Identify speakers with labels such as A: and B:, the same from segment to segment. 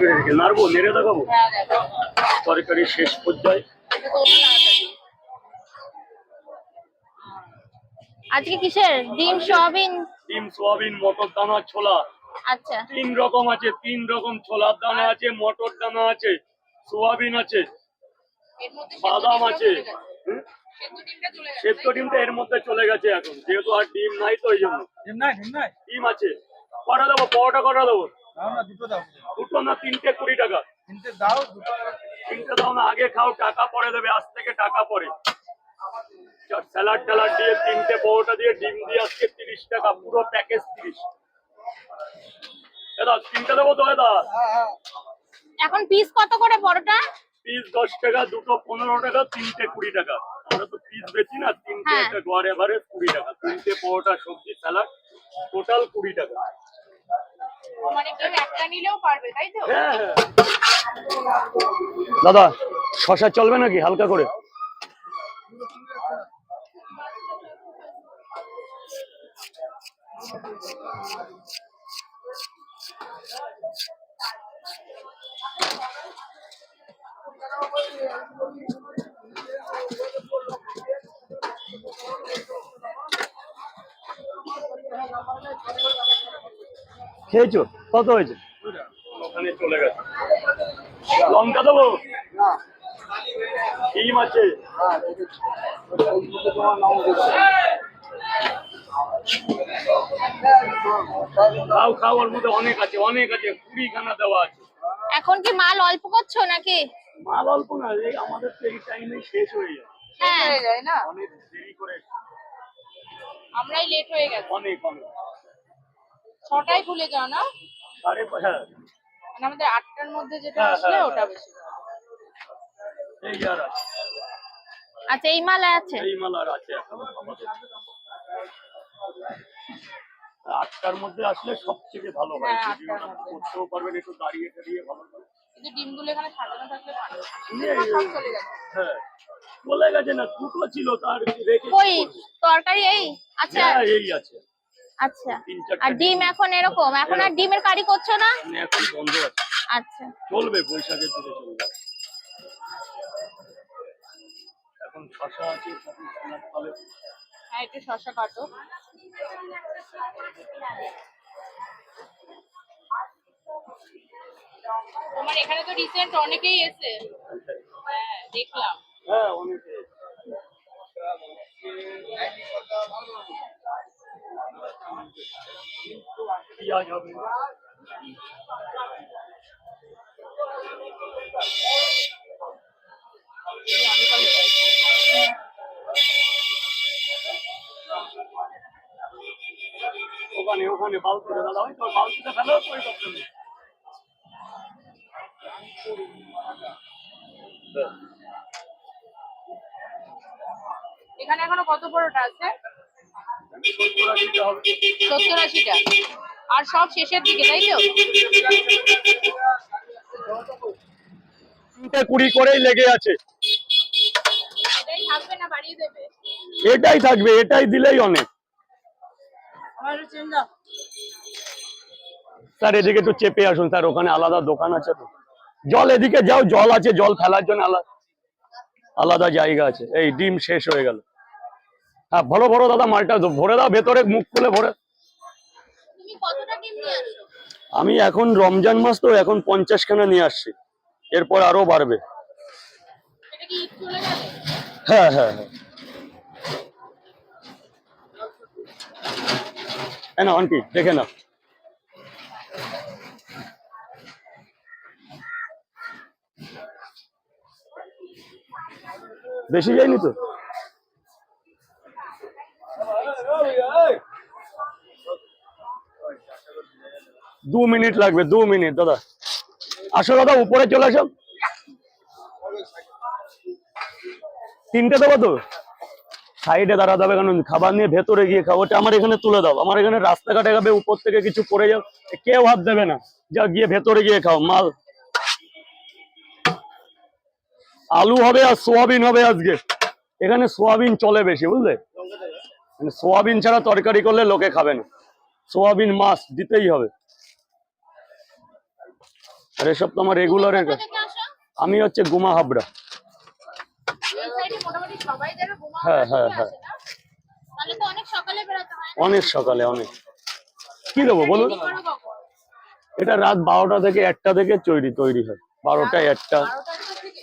A: তরকারি রেখে নাড়বো, নেড়ে দেখাবো। তরকারি শেষ পর্যায়ে।
B: আজকে কিসের ডিম সোয়াবিন?
A: ডিম সোয়াবিন, মটর দানা, ছোলা।
B: আচ্ছা,
A: 3 রকম আছে, 3 রকম ছোলার দানা আছে, মটর দানা আছে, সোয়াবিন আছে, বাদাম আছে। সেদ্ধ ডিমটা এর মধ্যে চলে গেছে এখন, যেহেতু আর ডিম নাই তো এই জন্য। ডিম আছে। কটা দেবো? পরোটা কটা দেবো? দুটো না 3টে 20 টাকা। 3টে দাও না, আগে খাও, টাকা পরে দেবে, আজ থেকে টাকা পরে। স্যালাড ট্যালাড দিয়ে 3টে পরোটা দিয়ে ডিম দিয়ে আজকে 30 টাকা, পুরো প্যাকেজ 30। দাদা 3টে দেবো তো দাদা?
B: এখন পিস কত করে পরোটা?
A: পিস 10 টাকা, দুটো 15 টাকা, 3টে 20 টাকা। আমরা তো পিস বেচি না, 3টে একটা গড় এভারেজ 20 টাকা। 3টে পরোটা, সবজি, স্যালাড, টোটাল 20 টাকা।
B: মানে কেউ একটা নিলেও পারবে, তাই তো?
A: হ্যাঁ হ্যাঁ। দাদা শশা চলবে নাকি হালকা করে? খেয়েছো? কত হয়েছে? ওখানে চলে গেছে। লঙ্কা দেবো? ডিম আছে। খাও খাও, ওর মধ্যে অনেক আছে, অনেক আছে, 20 খানা দেওয়া আছে।
B: এখন কি মাল অল্প করছো নাকি?
A: মাল অল্প না, এই আমাদের তো এই টাইমে শেষ হয়ে যায়।
B: হ্যাঁ,
C: হয়ে যায় না,
A: অনেক দেরি করে,
C: আমরাই লেট হয়ে গেছে।
A: অনেক অনেক।
C: 6টায় খুলে যাও না?
A: 5:30। হ্যাঁ
C: মানে আমাদের 8টার মধ্যে যেটা
A: হ্যাঁ,
C: আসলে
A: হ্যাঁ,
C: ওটা
A: হ্যাঁ।
C: বেশি।
A: এই আর আছে,
B: আচ্ছা, এই মাল আছে।
A: এই মাল আর আছে এখন আমাদের। 8টার মধ্যে আসলে সবথেকে ভালো হয়,
C: হ্যাঁ,
A: ভিডিওটা করতেও পারবেন, একটু দাঁড়িয়ে দাঁড়িয়ে ভালো হয়।
C: কিন্তু ডিমগুলো এখানে সাজানো থাকলে ভালো।
A: সব
C: চলে গেছে।
A: হ্যাঁ চলে গেছে না, দুটো ছিল তার রেখে।
B: ওই তরকারি এই আচ্ছা।
A: হ্যাঁ এই আছে।
B: আচ্ছা, আর ডিম এখন এরকম, এখন আর ডিমের কারি করছো না?
A: এখন বন্ধ আছে।
B: আচ্ছা,
A: চলবে, বৈশাখের দিকে চলবে। এখন শশা আছে, স্যালাড পাবে।
C: হ্যাঁ, একটু শসা কাটো। তোমার এখানে তো রিসেন্ট অনেকেই এসে। হ্যাঁ, দেখলাম।
A: হ্যাঁ অনেকে। পেঁয়াজ হবে। ওখানে ওখানে বালতিতে দাদা, ওই তো বালতিতে ফেলো তো, ওই করতে হবে।
C: এখানে এখনো কত পরোটা আছে?
A: 70-80টা হবে।
C: 70-80টা। আর সব শেষের দিকে, তাই তো?
A: 3টে 20 করেই লেগে আছে।
C: এটাই থাকবে না বাড়িয়ে দেবে?
A: এটাই থাকবে, এটাই দিলেই অনেক।
C: আমার চিন্তা।
A: স্যার এদিকে একটু চেপে আসুন স্যার, ওখানে আলাদা দোকান আছে তো। জল এদিকে যাও, জল আছে, জল ফেলার জন্য আলাদা জায়গা আছে। এই ডিম শেষ হয়ে গেল। হ্যাঁ ভরো ভরো দাদা, মালটা ভরে দাও ভেতরে, মুখ খুলে ভরে।
B: তুমি কতটা ডিম নিয়ে আসছো?
A: আমি এখন রমজান মাস তো, এখন 50 খানা নিয়ে আসছি, এরপর আরো বাড়বে।
C: এটা কি ঈদ চলে গেল?
A: হ্যাঁ হ্যাঁ হ্যাঁ। না আন্টি দেখে না, বেশি যায়নি তো। 2 মিনিট লাগবে, 2 মিনিট দাদা। আসো দাদা, উপরে চলে আসো। 3টে দেবো তো? সাইডে দাঁড়াতে হবে, কারণ খাবার নিয়ে ভেতরে গিয়ে খাবো। ওটা আমার এখানে তুলে দাও, আমার এখানে রাস্তাঘাটে খাবে, উপর থেকে কিছু পড়ে যাও, কেউ হাত দেবে না। যা গিয়ে ভেতরে গিয়ে খাও মাল। আলু হবে আর সোয়াবিন হবে আজকে। এখানে সোয়াবিন চলে বেশি, বুঝলে? মানে সোয়াবিন ছাড়া তরকারি করলে লোকে খাবে না, সোয়াবিন মাছ দিতেই হবে। আর এসব তো আমার রেগুলারের কাজ।
B: থেকে আসো
A: আমি হচ্ছে গুমা হাবড়া।
C: এই সাইডে মোটামুটি সবাই যারা ঘুমা
A: হ্যাঁ হ্যাঁ হ্যাঁ,
C: আসে না, তাহলে তো অনেক সকালে বেরোতে হয়।
A: অনেক সকালে অনেক। কি দেবো বলুন?
C: কি করো কখন?
A: এটা রাত 12টা থেকে 1টা থেকে তৈরি হয়, 12টা 1টা,
C: 12টা থেকে?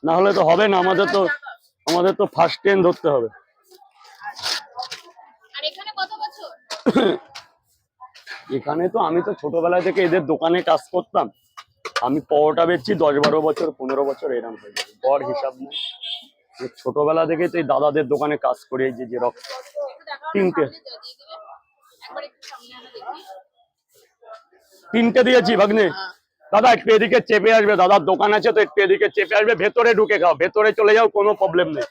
A: না হলে তো হবে না। আমাদের তো ফার্স্ট ট্রেন ধরতে হবে।
C: আর এখানে কত বছর?
A: এখানে তো আমি তো ছোটবেলা থেকে এদের দোকানে কাজ করতাম। আমি পরোটা বেচছি 10-12 বছর, 15 বছর এরকম হয়ে যাবে, বড় হিসাব নেই। ছোটবেলা থেকে তো এই দাদাদের দোকানে কাজ করে, এই যে জেরক্স
C: একটু দেখাও না,
A: 3টে
C: সামনে দিয়ে দিবে। একবার একটু সামনে আনা দেখি।
A: 3টে দিয়েছি ভাগ্নে। দাদা একটু এদিকে চেপে আসবে, দাদার দোকান আছে তো, একটু এদিকে চেপে আসবে, ভেতরে ঢুকে খাও, ভেতরে চলে যাও, কোনো প্রবলেম নেই,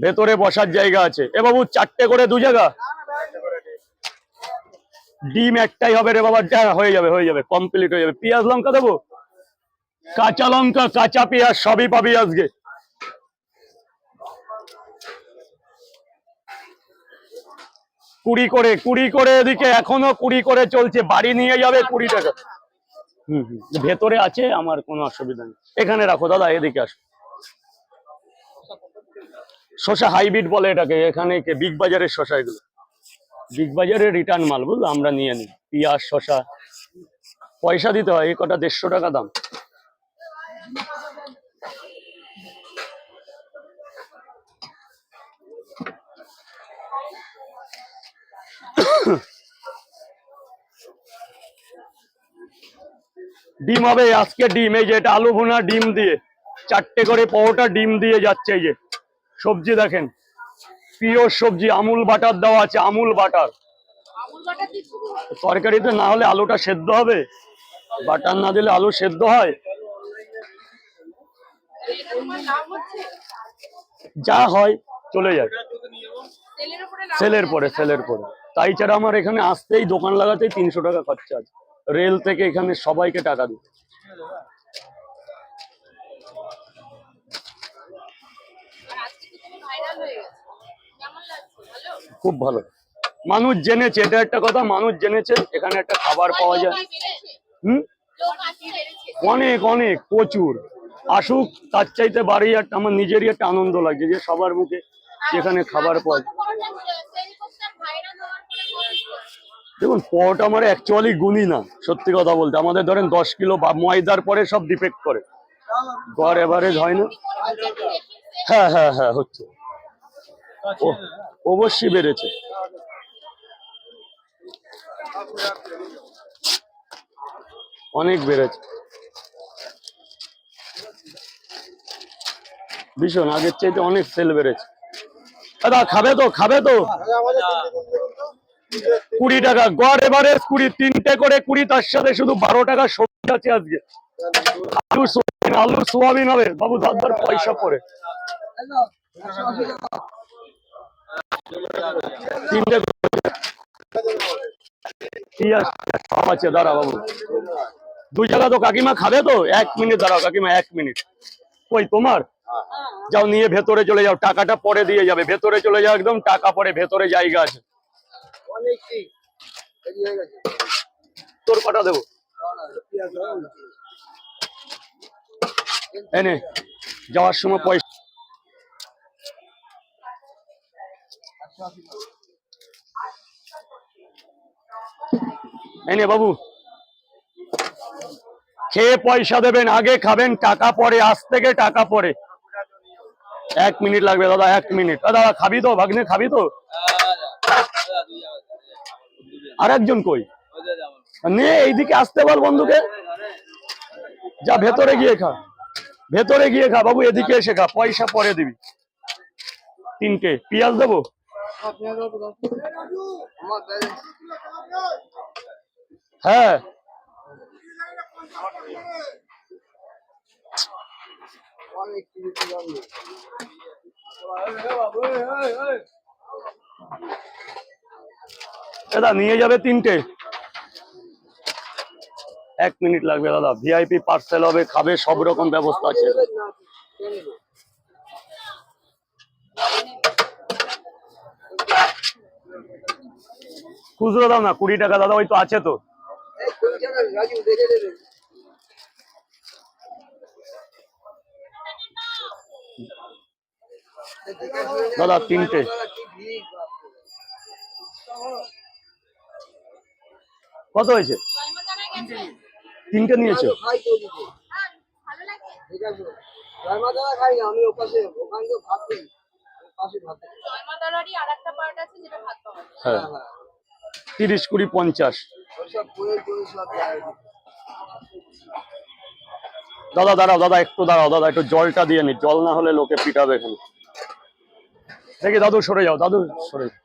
A: ভেতরে বসার জায়গা আছে। এ বাবু 4টে করে 2 জায়গা। ডিম একটাই হবে রে বাবা, হয়ে যাবে কমপ্লিট হয়ে যাবে। পেঁয়াজ লঙ্কা দেবো, কাঁচা লঙ্কা কাঁচা পেঁয়াজ সবই পাবি আজকে। কুড়ি করে এদিকে এখনো 20 করে চলছে, বাড়ি নিয়ে যাবে 20 টাকা। ভেতরে আছে, আমার কোনো অসুবিধা নেই। এখানে রাখো দাদা, এদিকে আসো। শসা হাইব্রিড বলে এটাকে, এখানে বিগ বাজারের শসা, এগুলো বিগ বাজারের রিটার্ন মাল, বুঝলো, আমরা নিয়ে নিই। পেঁয়াজ শসা পয়সা দিতে হয়, এই কটা 150 টাকা দাম। ডিম হবে আজকে, ডিম এই যে এটা আলু ভুনা ডিম দিয়ে, 4টে করে পরোটা ডিম দিয়ে যাচ্ছে। এই যে সবজি দেখেন, পিওর সবজি, আমুল বাটার দেওয়া আছে, আমুল বাটার।
C: আমুল বাটার দিচ্ছি তো।
A: তরকারিতে না হলে আলুটা সেদ্ধ হবে, বাটার না দিলে আলু সেদ্ধ হয়?
C: এটা তোমার লাভ হচ্ছে?
A: যা হয় চলে যায়,
C: তেলের উপরে লাভ
A: সেলের পরে। তাই ছাড়া আমার এখানে আসতেই, দোকান লাগাতেই 300 টাকা খরচা আছে, রেল থেকে এখানে সবাইকে টাকা দিই।
C: আর আজকে তো তুমি ভাইরাল হয়ে গেছে। কেমন লাগছে? ভালো?
A: খুব ভালো, মানুষ জেনেছে, এটা একটা কথা, মানুষ জেনেছে এখানে একটা খাবার পাওয়া যায়।
C: লোক বেড়েছে?
A: হুম,
C: লোক আসছে বেড়েছে?
A: অনেক অনেক প্রচুর আসুক, তার চাইতে বাড়ি একটা আমার নিজেরই একটা আনন্দ লাগছে যে সবার মুখে যেখানে খাবার পাওয়া যায়।
C: ভাইরাল হওয়ার পরে কত?
A: দেখুন পরোটা আমার অ্যাকচুয়ালি গুণই না, সত্যি কথা বলতে। আমাদের ধরেন 10 কিলো বা ময়দার পরে সব ডিপেক্ট করে, গড় এভারেজ হয় না। হ্যাঁ হ্যাঁ হ্যাঁ হচ্ছে, অবশ্যই বেড়েছে। অনেক বেড়েছে, ভীষণ, আগের চাইতে অনেক সেল বেড়েছে। দাদা খাবে তো 20 টাকা গড় এভারেজ, 20, 3টে করে 20, তার সাথে শুধু 12 টাকা সবজি আছে আজকে। আলু সোয়াবিন হবে বাবু, দাদার পয়সা পরে। 3টে পেঁয়াজ সব আছে, দাঁড়া বাবু 2 জায়গা তো। কাকিমা খাবে তো? 1 মিনিট দাঁড়াও কাকিমা, 1 মিনিট। কই তোমার? যাও নিয়ে ভেতরে চলে যাও, টাকাটা পরে দিয়ে যাবে, ভেতরে চলে যাও একদম, টাকা পরে, ভেতরে জায়গা আছে। তোর কটা দেবো? এনে যাওয়ার সময় পয়সা এনে বাবু, খেয়ে পয়সা দেবেন, আগে খাবেন, টাকা পরে, আজ থেকে টাকা পরে। 1 মিনিট লাগবে দাদা, 1 মিনিট। দাদা খাবি তো ভাগ্নে, খাবি তো? আর একজন কই? নে এইদিকে আসতে বল বন্ধুকে, যা ভেতরে গিয়ে খা, ভেতরে গিয়ে খা বাবু, এদিকে এসে খা, পয়সা পরে দিবি। 3টে পেঁয়াজ দেবো? হ্যাঁ দাদা নিয়ে যাবে 3টে। 1 মিনিট লাগবে দাদা, ভিআইপি পার্সেল হবে, খাবে, সব রকম ব্যবস্থা আছে। খুচরো দাও না, 20 টাকা দাদা, ওই তো আছে তো। দাদা তিনটে। কত হয়েছে? তিনটে নিয়েছে।
D: আমি ওপাশে ওখান থেকে ভাত দিই পাশে ভাত দিই।
C: জয়মাতারারই আরেকটা পার্ট আছে যেটা ভাত পাওয়া যায়।
A: হ্যাঁ 30, 20, 50।
D: ওইসব বইয়ের বই সব যায়।
A: দাদা দাঁড়াও, দাদা একটু দাঁড়াও, দাদা একটু জলটা দিয়ে নি, জল না হলে লোকে পিটাবে এখানে। দেখি দাদু সরে যাও, দাদু সরে যাও।